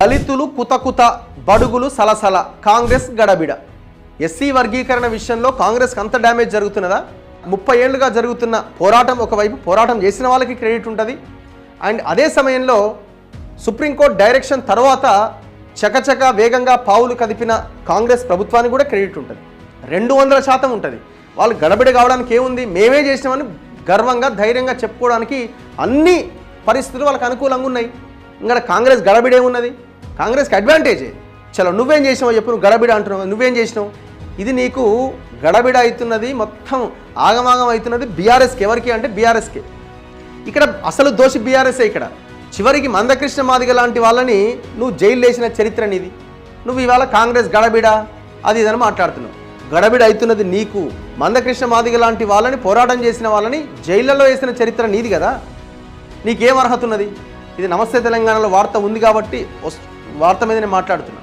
దళితులు కుతకుత, బడుగులు సలసల, కాంగ్రెస్ గడబిడ. ఎస్సీ వర్గీకరణ విషయంలో కాంగ్రెస్కి అంత డ్యామేజ్ జరుగుతున్నదా? 30 ఏళ్లుగా జరుగుతున్న పోరాటం, ఒకవైపు పోరాటం చేసిన వాళ్ళకి క్రెడిట్ ఉంటుంది, అండ్ అదే సమయంలో సుప్రీంకోర్టు డైరెక్షన్ తర్వాత చకచక వేగంగా పావులు కదిపిన కాంగ్రెస్ ప్రభుత్వానికి కూడా క్రెడిట్ ఉంటుంది. 200% ఉంటుంది. వాళ్ళు గడబిడ కావడానికి ఏముంది, మేమే చేసినామని గర్వంగా ధైర్యంగా చెప్పుకోవడానికి అన్ని పరిస్థితులు వాళ్ళకి అనుకూలంగా ఉన్నాయి. ఇంకా కాంగ్రెస్ గడబిడే ఉన్నది, కాంగ్రెస్కి అడ్వాంటేజే. చలో నువ్వేం చేసినావు చెప్పు, నువ్వు గడబిడ అంటున్నావు, నువ్వేం చేసినావు? ఇది నీకు గడబిడ అవుతున్నది, మొత్తం ఆగమాగం అవుతున్నది బీఆర్ఎస్కి. ఎవరికి అంటే బీఆర్ఎస్కి. ఇక్కడ అసలు దోషి బీఆర్ఎస్ఏ. ఇక్కడ చివరికి మందకృష్ణ మాదిగ లాంటి వాళ్ళని నువ్వు జైలు వేసిన చరిత్ర నీది. నువ్వు ఇవాళ కాంగ్రెస్ గడబిడ అది ఇదని మాట్లాడుతున్నావు. గడబిడ అవుతున్నది నీకు. మందకృష్ణ మాదిగ లాంటి వాళ్ళని, పోరాటం చేసిన వాళ్ళని జైళ్ళలో వేసిన చరిత్ర నీది కదా. నీకేం అర్హత ఉన్నది? ఇది నమస్తే తెలంగాణలో వార్త ఉంది కాబట్టి వార్త మీద నేను మాట్లాడుతున్నా.